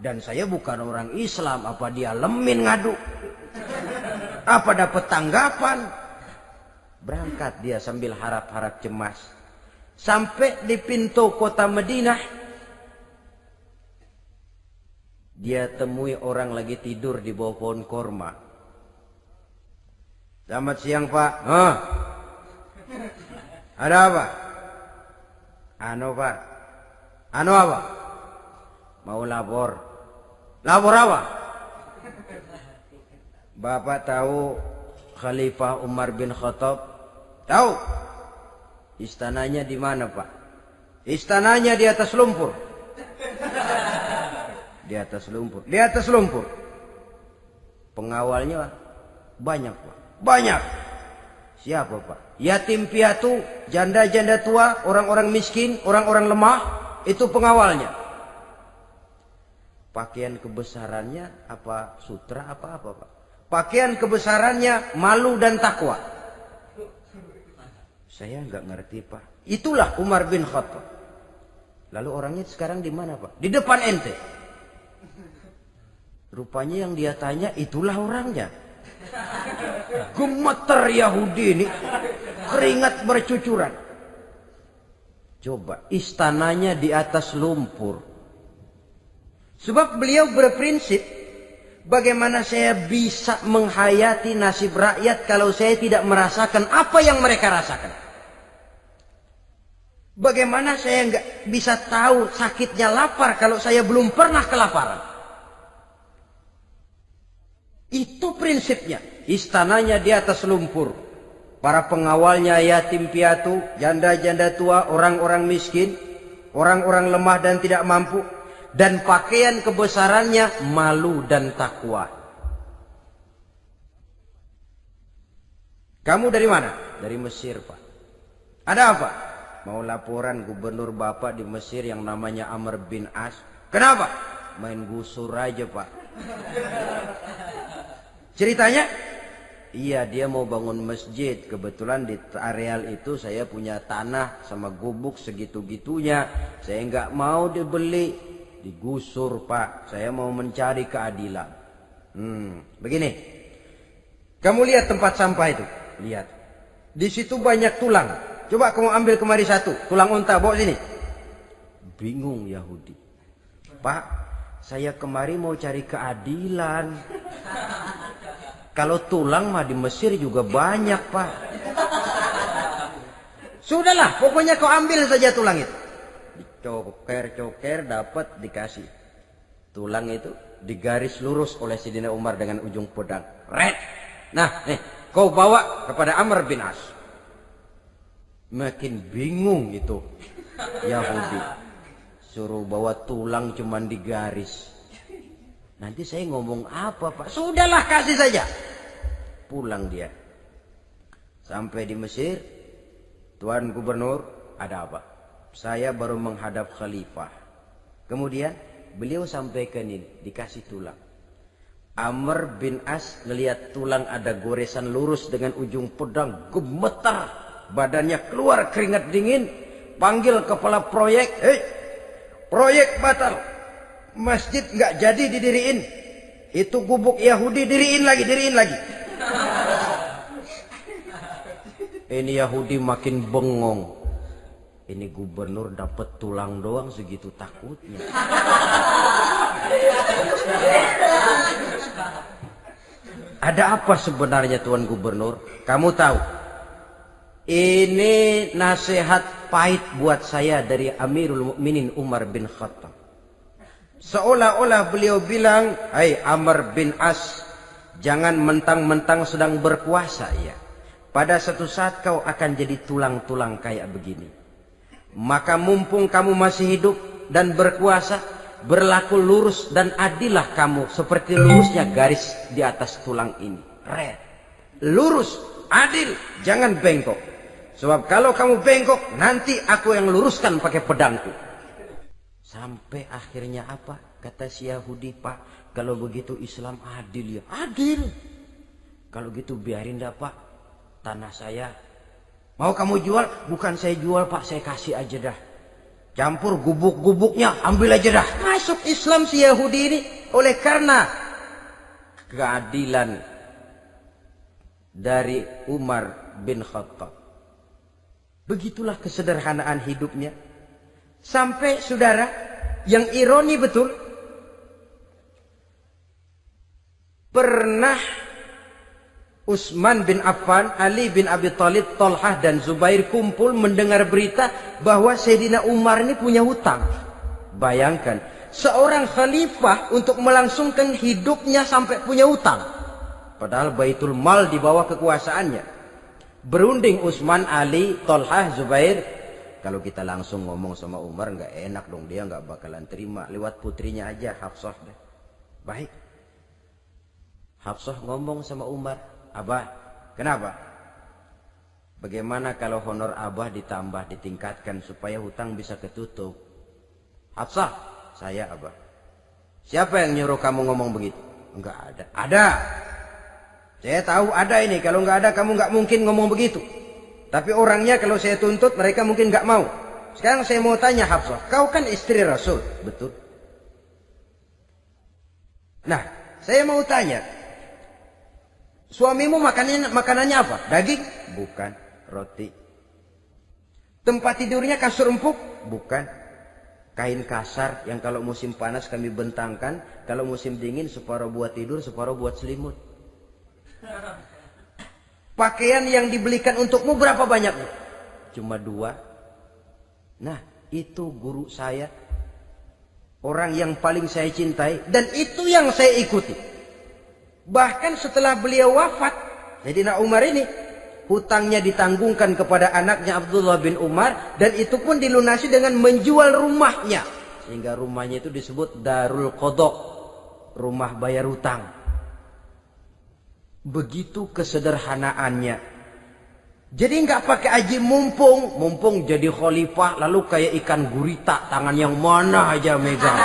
Dan saya bukan orang Islam, apa dia lemin ngadu? Apa dapat tanggapan? Berangkat dia sambil harap-harap cemas. Sampai di pintu kota Madinah, dia temui orang lagi tidur di bawah pohon korma. Selamat siang Pak. Ada apa? Anu Pak. Anu apa? Mau lapor. Lapor apa? Bapak tahu Khalifah Umar bin Khattab? Tahu? Istananya di mana Pak? Istananya di atas lumpur. Di atas lumpur. Di atas lumpur. Pengawalnya banyak Pak. Banyak. Siapa Pak? Yatim piatu, janda-janda tua, orang-orang miskin, orang-orang lemah. Itu pengawalnya. Pakaian kebesarannya apa sutra apa-apa Pak? Pakaian kebesarannya malu dan takwa. Saya nggak ngerti Pak. Itulah Umar bin Khattab. Lalu orangnya sekarang di mana Pak? Di depan ente. Rupanya yang dia tanya itulah orangnya. Gemeter Yahudi ini, keringat bercucuran. Coba, istananya di atas lumpur. Sebab beliau berprinsip, bagaimana saya bisa menghayati nasib rakyat kalau saya tidak merasakan apa yang mereka rasakan? Bagaimana saya nggak bisa tahu sakitnya lapar kalau saya belum pernah kelaparan? Itu prinsipnya. Istananya di atas lumpur. Para pengawalnya yatim piatu, janda-janda tua, orang-orang miskin, orang-orang lemah dan tidak mampu. Dan pakaian kebesarannya malu dan takwa. Kamu dari mana? Dari Mesir Pak. Ada apa? Mau laporan gubernur Bapak di Mesir yang namanya Amr bin As. Kenapa? Main gusur aja Pak. Ceritanya? Iya, dia mau bangun masjid. Kebetulan di areal itu saya punya tanah sama gubuk segitu-gitunya. Saya nggak mau dibeli. Digusur Pak. Saya mau mencari keadilan. Begini. Kamu lihat tempat sampah itu. Lihat. Di situ banyak tulang. Coba kamu ambil kemari satu. Tulang unta, bawa sini. Bingung Yahudi. Pak, saya kemari mau cari keadilan. Kalau tulang mah di Mesir juga banyak Pak. Sudahlah, pokoknya kau ambil saja tulang itu. Dicoker-coker dapat dikasih. Tulang itu digaris lurus oleh Sidina Umar dengan ujung pedang. Red. Nah, nih, kau bawa kepada Amr bin As. Makin bingung itu Yahudi. Suruh bawa tulang cuman digaris. Nanti saya ngomong apa Pak? Sudahlah, kasih saja. Pulang dia. Sampai di Mesir. Tuan Gubernur, ada apa? Saya baru menghadap khalifah. Kemudian beliau sampaikan ini. Dikasih tulang. Amr bin As ngelihat tulang ada goresan lurus dengan ujung pedang. Gemetar. Badannya keluar keringat dingin. Panggil kepala proyek. Hei, proyek batal. Masjid nggak jadi didiriin. Itu gubuk Yahudi diriin lagi. Ini Yahudi makin bengong. Ini gubernur dapat tulang doang segitu takutnya. Ada apa sebenarnya Tuan Gubernur? Kamu tahu? Ini nasihat pahit buat saya dari Amirul Mukminin Umar bin Khattab. Seolah-olah beliau bilang, "Hai Amr bin As, jangan mentang-mentang sedang berkuasa ya. Pada satu saat kau akan jadi tulang-tulang kayak begini. Maka mumpung kamu masih hidup dan berkuasa, berlaku lurus dan adillah kamu seperti lurusnya garis di atas tulang ini. Red. Lurus, adil, jangan bengkok. Sebab kalau kamu bengkok, nanti aku yang luruskan pakai pedangku." Sampai akhirnya apa? Kata si Yahudi, Pak, kalau begitu Islam adil ya. Adil. Kalau gitu biarin dah Pak. Tanah saya. Mau kamu jual? Bukan saya jual Pak, saya kasih aja dah. Campur gubuk-gubuknya, ambil aja dah. Masuk Islam si Yahudi ini oleh karena keadilan dari Umar bin Khattab. Begitulah kesederhanaan hidupnya. Sampai saudara, yang ironi betul, pernah Utsman bin Affan, Ali bin Abi Thalib, Thalhah dan Zubair kumpul mendengar berita bahwa Sayyidina Umar ini punya hutang. Bayangkan, seorang khalifah untuk melangsungkan hidupnya sampai punya hutang. Padahal Baitul Mal di bawah kekuasaannya. Berunding Utsman, Ali, Thalhah, Zubair. Kalau kita langsung ngomong sama Umar nggak enak dong, dia nggak bakalan terima. Lewat putrinya aja, Hafsah deh. Baik. Hafsah ngomong sama Umar, Abah, kenapa? Bagaimana kalau honor Abah ditambah, ditingkatkan supaya hutang bisa ketutup? Hafsah, saya Abah. Siapa yang nyuruh kamu ngomong begitu? Enggak ada. Ada. Saya tahu ada ini. Kalau enggak ada kamu enggak mungkin ngomong begitu. Tapi orangnya kalau saya tuntut mereka mungkin enggak mau. Sekarang saya mau tanya Hafsah, kau kan istri Rasul, betul? Nah, saya mau tanya. Suamimu makanannya apa? Daging? Bukan. Roti. Tempat tidurnya kasur empuk? Bukan. Kain kasar yang kalau musim panas kami bentangkan, kalau musim dingin separuh buat tidur, separuh buat selimut. Pakaian yang dibelikan untukmu berapa banyaknya? Cuma 2. Nah, itu guru saya. Orang yang paling saya cintai dan itu yang saya ikuti. Bahkan setelah beliau wafat, Sayyidina Umar ini hutangnya ditanggungkan kepada anaknya Abdullah bin Umar dan itu pun dilunasi dengan menjual rumahnya. Sehingga rumahnya itu disebut Darul Qadha, rumah bayar hutang. Begitu kesederhanaannya. Jadi nggak pakai aji mumpung jadi khalifah lalu kayak ikan gurita, tangan yang mana aja megang.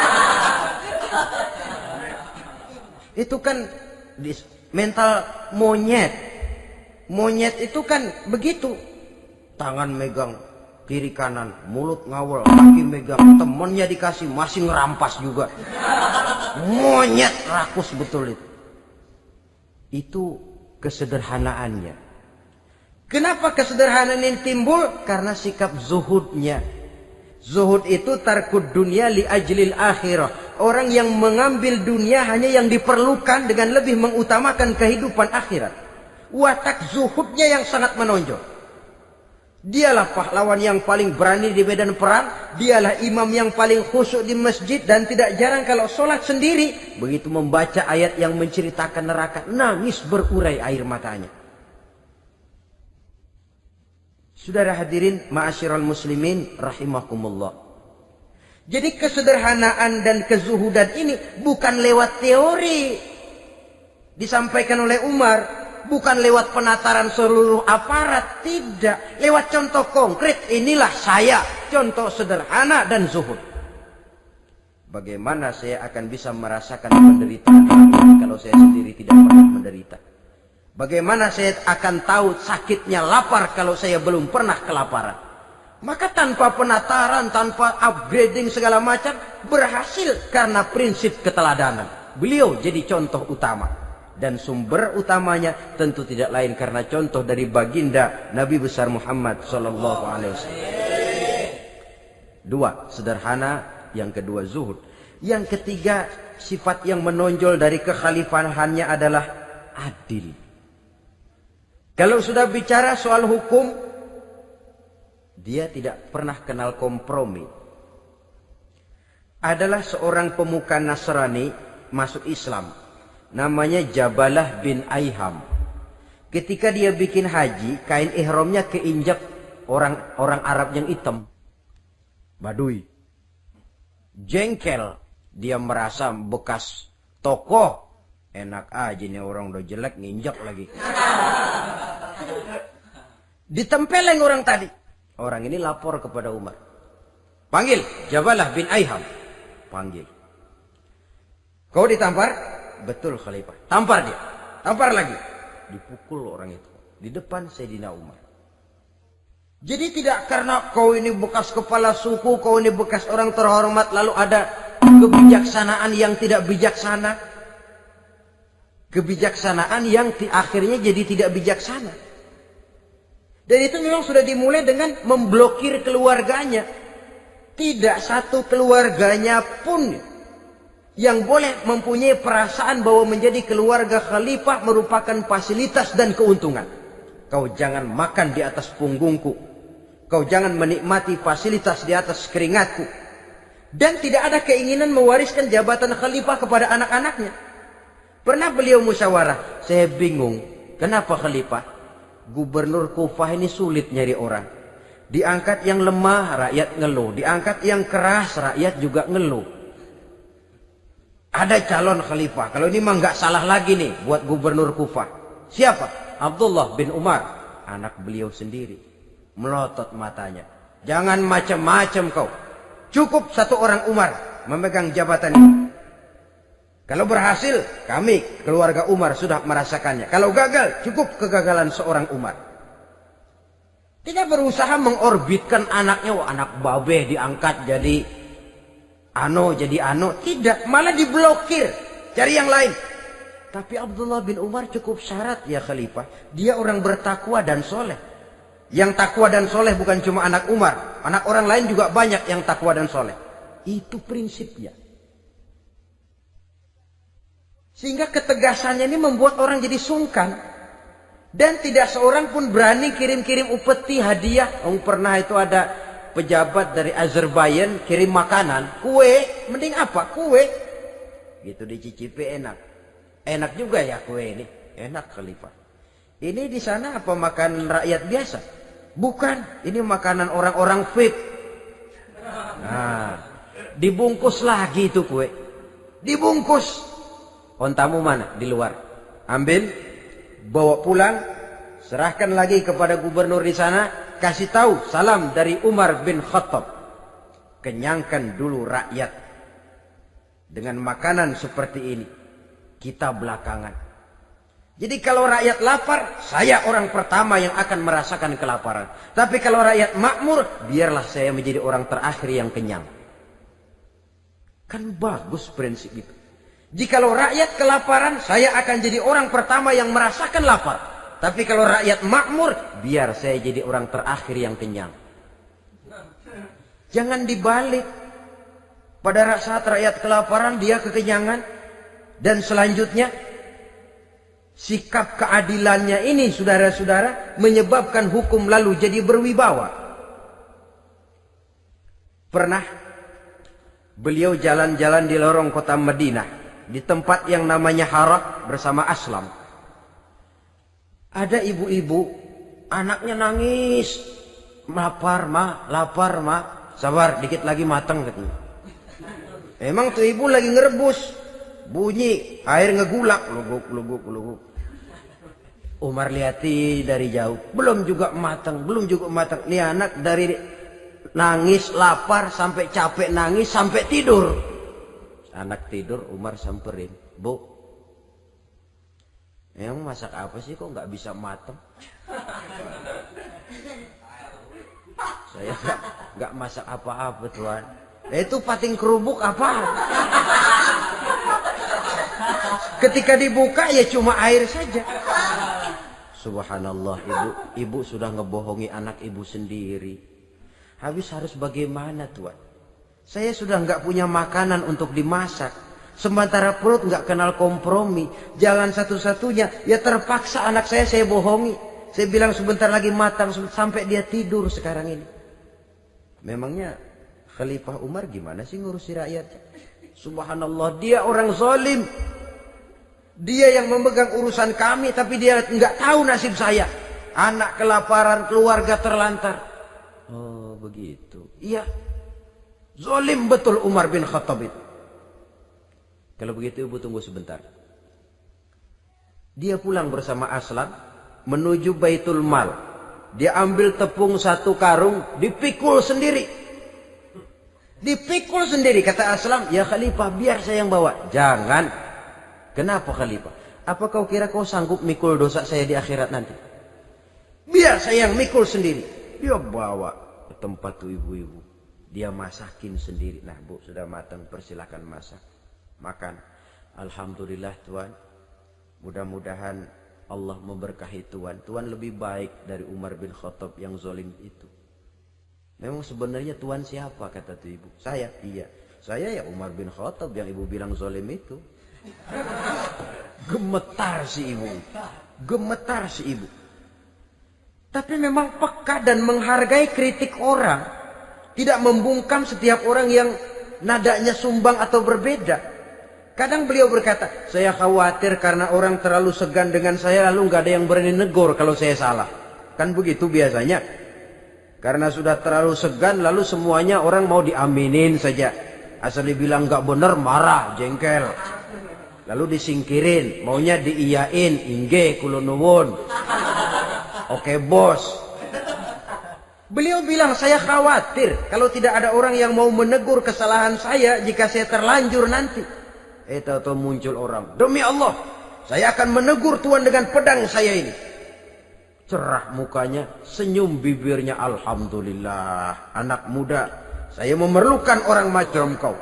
Itu kan mental monyet. Monyet itu kan begitu. Tangan megang kiri kanan, mulut ngawal, kaki megang, temennya dikasih masih ngerampas juga. Monyet rakus betul itu. Itu kesederhanaannya. Kenapa kesederhanaan ini timbul? Karena sikap zuhudnya. Zuhud itu tarkud dunia li ajlil akhirah. Orang yang mengambil dunia hanya yang diperlukan dengan lebih mengutamakan kehidupan akhirat. Watak zuhudnya yang sangat menonjol. Dialah pahlawan yang paling berani di medan perang. Dialah imam yang paling khusyuk di masjid. Dan tidak jarang kalau sholat sendiri, begitu membaca ayat yang menceritakan neraka, nangis berurai air matanya. Saudara hadirin ma'asyiral muslimin rahimakumullah. Jadi kesederhanaan dan kezuhudan ini bukan lewat teori disampaikan oleh Umar, bukan lewat penataran seluruh aparat, tidak, lewat contoh konkret. Inilah saya, contoh sederhana dan zuhud. Bagaimana saya akan bisa merasakan penderitaan ini kalau saya sendiri tidak pernah menderita? Bagaimana saya akan tahu sakitnya lapar kalau saya belum pernah kelaparan? Maka tanpa penataran, tanpa upgrading segala macam, berhasil karena prinsip keteladanan. Beliau jadi contoh utama. Dan sumber utamanya tentu tidak lain karena contoh dari baginda Nabi besar Muhammad sallallahu alaihi wasallam. 2, sederhana. Yang kedua, zuhud. Yang ketiga, sifat yang menonjol dari kekhalifahannya adalah adil. Kalau sudah bicara soal hukum, dia tidak pernah kenal kompromi. Adalah seorang pemuka Nasrani masuk Islam. Namanya Jabalah bin Aiham. Ketika dia bikin haji, kain ihramnya keinjak orang Arab yang hitam. Badui. Jengkel. Dia merasa bekas tokoh. Enak aja nih orang udah jelek nginjak lagi. Ditempeleng orang tadi. Orang ini lapor kepada Umar. Panggil Jabalah bin Aiham. Panggil. Kau ditampar? Betul Khalifah. Tampar dia. Tampar lagi. Dipukul orang itu. Di depan Sayyidina Umar. Jadi tidak karena kau ini bekas kepala suku, kau ini bekas orang terhormat, lalu ada kebijaksanaan yang tidak bijaksana. Kebijaksanaan yang akhirnya jadi tidak bijaksana. Dan itu memang sudah dimulai dengan memblokir keluarganya. Tidak satu keluarganya pun yang boleh mempunyai perasaan bahwa menjadi keluarga khalifah merupakan fasilitas dan keuntungan. Kau jangan makan di atas punggungku. Kau jangan menikmati fasilitas di atas keringatku. Dan tidak ada keinginan mewariskan jabatan khalifah kepada anak-anaknya. Pernah beliau musyawarah, saya bingung, kenapa khalifah? Gubernur Kufah ini sulit nyari orang. Diangkat yang lemah, rakyat ngeluh. Diangkat yang keras, rakyat juga ngeluh. Ada calon khalifah. Kalau ini mah nggak salah lagi nih buat gubernur Kufah. Siapa? Abdullah bin Umar. Anak beliau sendiri. Melotot matanya. Jangan macam-macam kau. Cukup satu orang Umar memegang jabatan ini. Kalau berhasil, kami keluarga Umar sudah merasakannya. Kalau gagal, cukup kegagalan seorang Umar. Tidak berusaha mengorbitkan anaknya. Wah, anak babe diangkat jadi ano. Tidak, malah diblokir. Cari yang lain. Tapi Abdullah bin Umar cukup syarat ya khalifah. Dia orang bertakwa dan soleh. Yang takwa dan soleh bukan cuma anak Umar. Anak orang lain juga banyak yang takwa dan soleh. Itu prinsipnya. Sehingga ketegasannya ini membuat orang jadi sungkan. Dan tidak seorang pun berani kirim-kirim upeti hadiah. Pernah itu ada pejabat dari Azerbaijan kirim makanan. Kue, mending apa? Kue. Gitu dicicipi enak. Enak juga ya kue ini. Enak khalifah. Ini di sana apa makan rakyat biasa? Bukan. Ini makanan orang-orang VIP. Nah, dibungkus lagi itu kue. Dibungkus. Ontamu mana? Di luar. Ambil, bawa pulang, serahkan lagi kepada gubernur di sana, kasih tahu salam dari Umar bin Khattab. Kenyangkan dulu rakyat dengan makanan seperti ini. Kita belakangan. Jadi kalau rakyat lapar, saya orang pertama yang akan merasakan kelaparan. Tapi kalau rakyat makmur, biarlah saya menjadi orang terakhir yang kenyang. Kan bagus prinsip itu. Jikalau rakyat kelaparan, saya akan jadi orang pertama yang merasakan lapar. Tapi kalau rakyat makmur, biar saya jadi orang terakhir yang kenyang. Jangan dibalik. Pada saat rakyat kelaparan, dia kekenyangan. Dan selanjutnya, sikap keadilannya ini, saudara-saudara, menyebabkan hukum lalu jadi berwibawa. Pernah beliau jalan-jalan di lorong kota Madinah. Di tempat yang namanya Harah bersama Aslam. Ada ibu-ibu, anaknya nangis. Lapar ma. Sabar, dikit lagi matang katanya. Emang tuh ibu lagi ngerebus. Bunyi, air ngegulak. Luguk. Umar lihati dari jauh. Belum juga matang. Nih anak dari nangis, lapar, sampai capek nangis, sampai tidur. Anak tidur, Umar samperin. Bu, emang masak apa sih kok nggak bisa mateng? Saya nggak masak apa-apa tuan. Itu pating kerubuk apa? Ketika dibuka ya cuma air saja. Subhanallah, ibu sudah ngebohongi anak ibu sendiri. Habis harus bagaimana tuan? Saya sudah nggak punya makanan untuk dimasak. Sementara perut nggak kenal kompromi. Jalan satu-satunya, ya terpaksa anak saya bohongi. Saya bilang sebentar lagi matang sampai dia tidur sekarang ini. Memangnya Khalifah Umar gimana sih ngurusi rakyatnya? Subhanallah, dia orang zalim. Dia yang memegang urusan kami, tapi dia nggak tahu nasib saya. Anak kelaparan, keluarga terlantar. Oh begitu. Iya. Zalim betul Umar bin Khattab itu. Kalau begitu ibu tunggu sebentar. Dia pulang bersama Aslam menuju Baitul Mal. Dia ambil tepung satu karung, dipikul sendiri. Dipikul sendiri, kata Aslam, ya Khalifah biar saya yang bawa. Jangan. Kenapa Khalifah? Apa kau kira kau sanggup mikul dosa saya di akhirat nanti? Biar saya yang mikul sendiri. dia bawa ke tempat tuh ibu-ibu. Dia masakin sendiri. Nah bu, sudah matang, persilahkan masak. Makan. Alhamdulillah Tuan. Mudah-mudahan Allah memberkahi Tuan. Tuan lebih baik dari Umar bin Khattab yang zalim itu. Memang sebenarnya Tuan siapa, kata tuh ibu. Saya. Iya. Saya ya Umar bin Khattab yang ibu bilang zalim itu. Gemetar si ibu. Gemetar si ibu. Tapi memang peka dan menghargai kritik orang. Tidak membungkam setiap orang yang nadanya sumbang atau berbeda. Kadang beliau berkata, saya khawatir karena orang terlalu segan dengan saya lalu nggak ada yang berani negur kalau saya salah. Kan begitu biasanya. Karena sudah terlalu segan lalu semuanya orang mau diaminin saja. Asal dibilang nggak benar marah, jengkel. Lalu disingkirin, maunya diiyain, inge kulo nuwun. Oke bos. Beliau bilang saya khawatir kalau tidak ada orang yang mau menegur kesalahan saya jika saya terlanjur nanti. Tahu-tahu muncul orang. Demi Allah, saya akan menegur Tuan dengan pedang saya ini. Cerah mukanya, senyum bibirnya. Alhamdulillah, anak muda, saya memerlukan orang macam kau.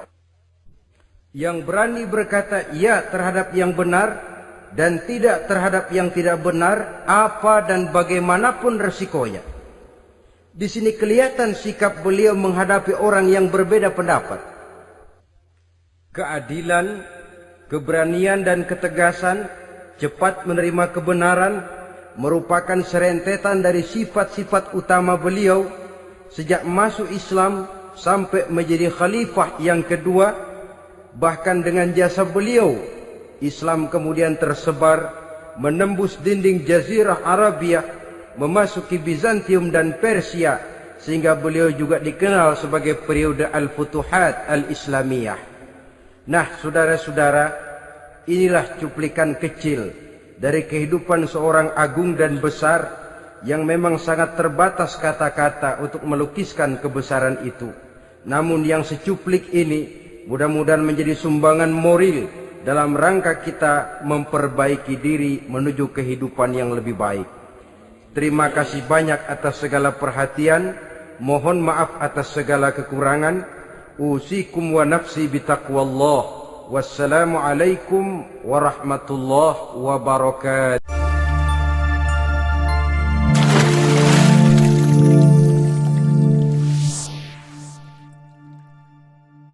Yang berani berkata ya terhadap yang benar dan tidak terhadap yang tidak benar, apa dan bagaimanapun resikonya. Di sini kelihatan sikap beliau menghadapi orang yang berbeda pendapat. Keadilan, keberanian dan ketegasan, cepat menerima kebenaran, merupakan serentetan dari sifat-sifat utama beliau sejak masuk Islam sampai menjadi khalifah yang kedua. Bahkan dengan jasa beliau, Islam kemudian tersebar, menembus dinding Jazirah Arabia, memasuki Bizantium dan Persia, sehingga beliau juga dikenal sebagai periode Al-Futuhat Al-Islamiyah. Nah, saudara-saudara, inilah cuplikan kecil dari kehidupan seorang agung dan besar yang memang sangat terbatas kata-kata untuk melukiskan kebesaran itu. Namun yang secuplik ini mudah-mudahan menjadi sumbangan moral dalam rangka kita memperbaiki diri menuju kehidupan yang lebih baik. Terima kasih banyak atas segala perhatian. Mohon maaf atas segala kekurangan. Usikum wa nafsi bitaqwallah. Wassalamualaikum warahmatullahi wabarakatuh.